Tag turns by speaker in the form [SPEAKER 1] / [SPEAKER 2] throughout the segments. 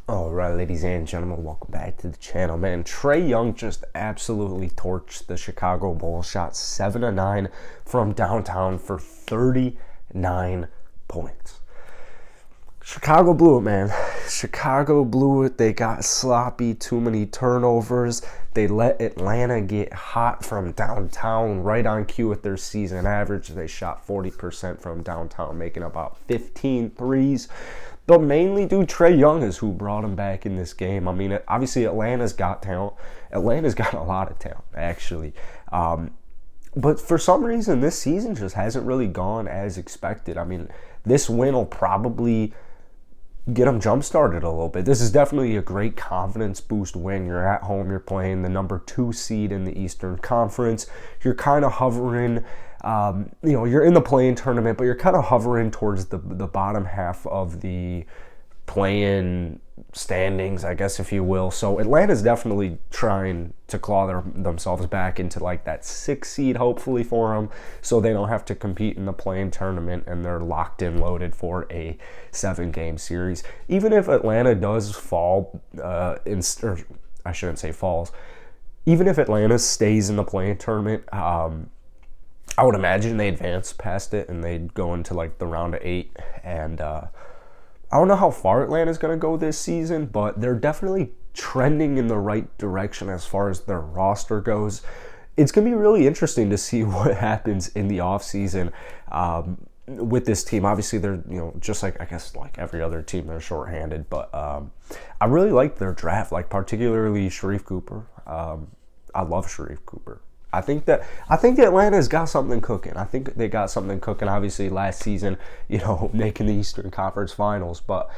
[SPEAKER 1] All right, ladies and gentlemen, welcome back to the channel, man. Trae Young just absolutely torched the Chicago Bulls, shot 7 of 9 from downtown for 39 points. Chicago blew it, man. Chicago blew it. They got sloppy, too many turnovers. They let Atlanta get hot from downtown, right on cue with their season average. They shot 40% from downtown, making about 15 threes. But mainly due Trae Young is who brought him back in this game. I mean, obviously Atlanta's got talent. Atlanta's got a lot of talent, actually. But for some reason, this season just hasn't really gone as expected. I mean, this win will probably get them jump-started a little bit. This is definitely a great confidence boost win. You're at home. You're playing the number 2 seed in the Eastern Conference. You're kind of hovering, you're in the play-in tournament, but you're kind of hovering towards the bottom half of the play-in standings, I guess, if you will. So Atlanta's definitely trying to claw themselves back into like that 6 seed, hopefully, for them, so they don't have to compete in the play-in tournament and they're locked in, loaded for a 7-game series. Even if Atlanta does fall, or I shouldn't say falls, even if Atlanta stays in the play-in tournament, I would imagine they advance past it and they'd go into like the round of 8. And I don't know how far Atlanta's going to go this season, but they're definitely trending in the right direction as far as their roster goes. It's going to be really interesting to see what happens in the offseason with this team. Obviously, they're, just like, I guess, like every other team, they're shorthanded. But I really like their draft, like particularly Sharif Cooper. I love Sharif Cooper. I think that Atlanta's got something cooking. I think they got something cooking. Obviously, last season, making the Eastern Conference Finals. But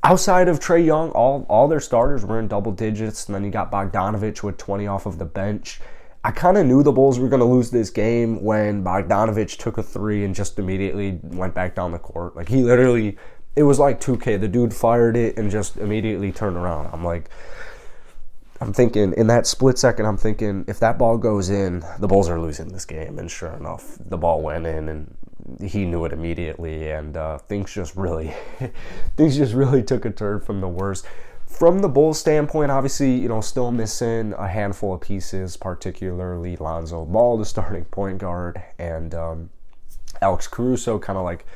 [SPEAKER 1] outside of Trae Young, all their starters were in double digits. And then you got Bogdanovich with 20 off of the bench. I kind of knew the Bulls were going to lose this game when Bogdanovich took a 3 and just immediately went back down the court. Like, he literally, it was like 2K. The dude fired it and just immediately turned around. I'm thinking, in that split second, if that ball goes in, the Bulls are losing this game. And sure enough, the ball went in, and he knew it immediately. And things just really took a turn from the worst. From the Bulls' standpoint, obviously, still missing a handful of pieces, particularly Lonzo Ball, the starting point guard, and Alex Caruso, kind of like,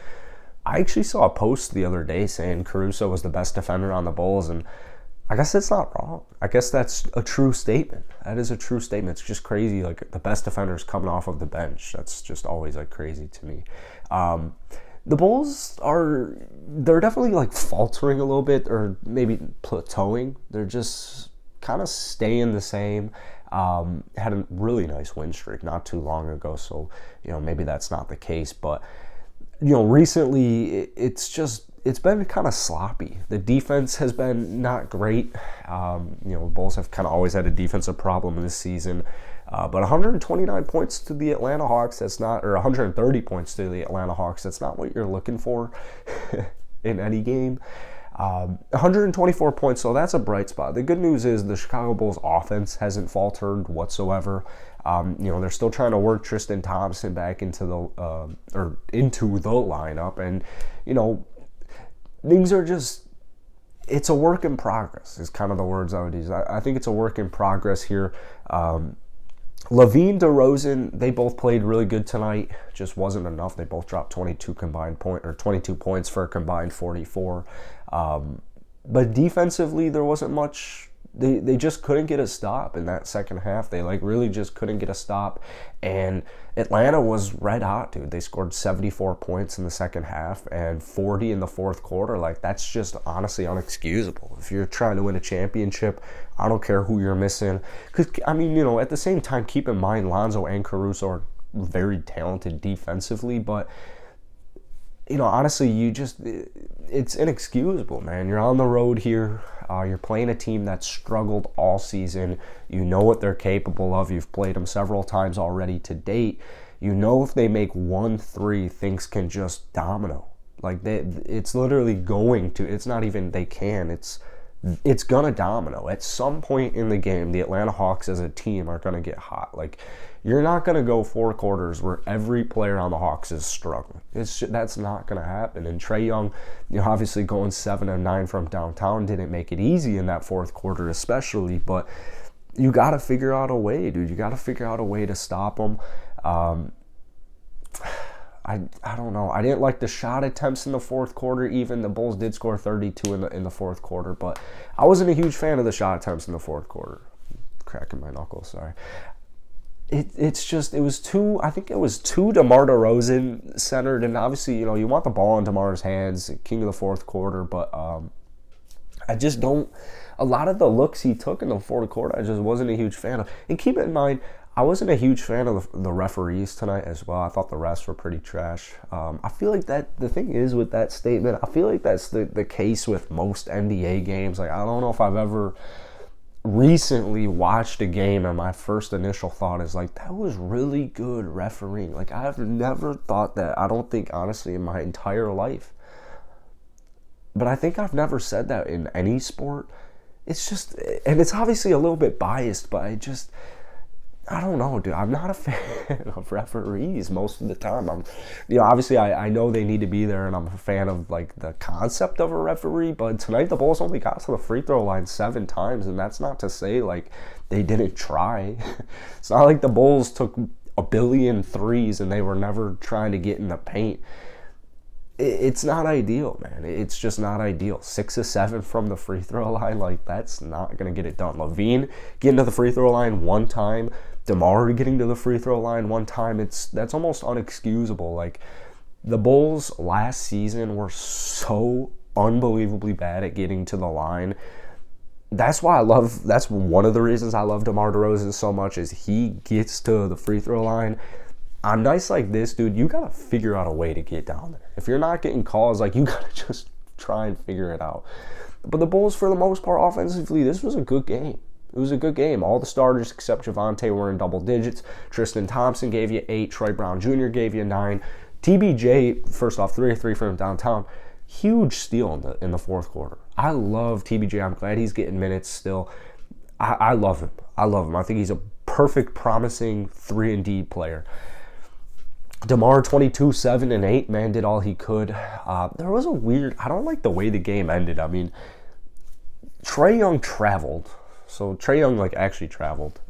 [SPEAKER 1] I actually saw a post the other day saying Caruso was the best defender on the Bulls, and I guess that's not wrong. I guess that's a true statement. That is a true statement. It's just crazy, like, the best defenders coming off of the bench. That's just always, like, crazy to me. The Bulls they're definitely, like, faltering a little bit, or maybe plateauing. They're just kind of staying the same. Had a really nice win streak not too long ago, so, maybe that's not the case. But, recently it's been kind of sloppy. The defense has been not great. The Bulls have kind of always had a defensive problem this season. But 129 points to the Atlanta Hawks, that's not, or 130 points to the Atlanta Hawks, that's not what you're looking for in any game. 124 points, so that's a bright spot. The good news is the Chicago Bulls offense hasn't faltered whatsoever. They're still trying to work Tristan Thompson back into the lineup, and things are just, it's a work in progress is kind of the words I would use. I think it's a work in progress here. LaVine, DeRozan, they both played really good tonight. Just wasn't enough. They both dropped 22 points for a combined 44. But defensively, there wasn't much. They just couldn't get a stop in that second half. They really just couldn't get a stop. And Atlanta was red hot, dude. They scored 74 points in the second half and 40 in the fourth quarter. Like, that's just honestly unexcusable. If you're trying to win a championship, I don't care who you're missing. Because, at the same time, keep in mind, Lonzo and Caruso are very talented defensively, but honestly, it's inexcusable, man. You're on the road here. You're playing a team that's struggled all season. You know what they're capable of. You've played them several times already to date. If they make 1 3, things can just domino. Like, it's literally going to. It's not even they can. It's it's gonna domino. At some point in the game, the Atlanta Hawks as a team are gonna get hot. Like, you're not gonna go 4 quarters where every player on the Hawks is struggling. That's not gonna happen. And Trae Young, obviously going 7 of 9 from downtown didn't make it easy in that 4th quarter, especially. But you gotta figure out a way, dude. You gotta figure out a way to stop him. I don't know. I didn't like the shot attempts in the 4th quarter. Even the Bulls did score 32 in the 4th quarter, but I wasn't a huge fan of the shot attempts in the 4th quarter. Cracking my knuckles, sorry. It's just, it was too DeMar DeRozan centered, and obviously, you want the ball in DeMar's hands, king of the 4th quarter, but I just don't, a lot of the looks he took in the 4th quarter, I just wasn't a huge fan of. And keep in mind, I wasn't a huge fan of the referees tonight as well. I thought the refs were pretty trash. I feel like that, the thing is with that statement, I feel like that's the case with most NBA games. Like, I don't know if I've ever recently watched a game and my first initial thought is like, that was really good refereeing. Like, I've never thought that, I don't think, honestly, in my entire life. But I think I've never said that in any sport. It's just, and it's obviously a little bit biased, but I don't know, dude. I'm not a fan of referees most of the time. Obviously I know they need to be there, and I'm a fan of like the concept of a referee. But tonight the Bulls only got to the free throw line 7 times, and that's not to say like they didn't try. It's not like the Bulls took a billion threes and they were never trying to get in the paint. It's not ideal, man. It's just not ideal. 6 of 7 from the free throw line, like that's not gonna get it done. LaVine getting to the free throw line 1 time. DeMar getting to the free throw line 1 time, that's almost unexcusable. Like, the Bulls last season were so unbelievably bad at getting to the line. That's one of the reasons I love DeMar DeRozan so much, is he gets to the free throw line. On nights like this, dude, you gotta figure out a way to get down there. If you're not getting calls, like, you gotta just try and figure it out. But the Bulls, for the most part, offensively, this was a good game. It was a good game. All the starters except Javonte were in double digits. Tristan Thompson gave you 8. Troy Brown Jr. gave you 9. TBJ, first off, 3 of 3 from downtown. Huge steal in the 4th quarter. I love TBJ. I'm glad he's getting minutes still. I love him. I think he's a perfect, promising 3-and-D player. DeMar, 22, 7, and 8, man, did all he could. There was I don't like the way the game ended. I mean, Trae Young traveled. So Trae Young, actually traveled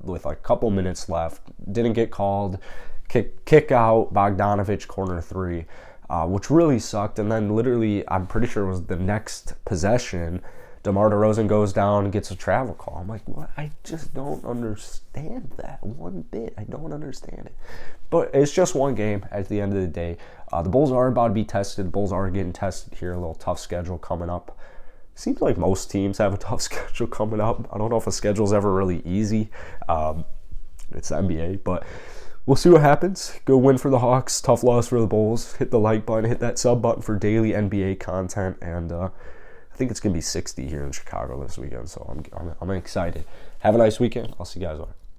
[SPEAKER 1] with, a couple minutes left. Didn't get called. Kick out, Bogdanovich, corner 3, which really sucked. And then literally, I'm pretty sure it was the next possession, DeMar DeRozan goes down and gets a travel call. I'm like, what? I just don't understand that one bit. I don't understand it. But it's just one game at the end of the day. The Bulls are about to be tested. The Bulls are getting tested here. A little tough schedule coming up. Seems like most teams have a tough schedule coming up. I don't know if a schedule's ever really easy. It's the NBA, but we'll see what happens. Good win for the Hawks. Tough loss for the Bulls. Hit the like button. Hit that sub button for daily NBA content. And I think it's going to be 60 here in Chicago this weekend, so I'm excited. Have a nice weekend. I'll see you guys later.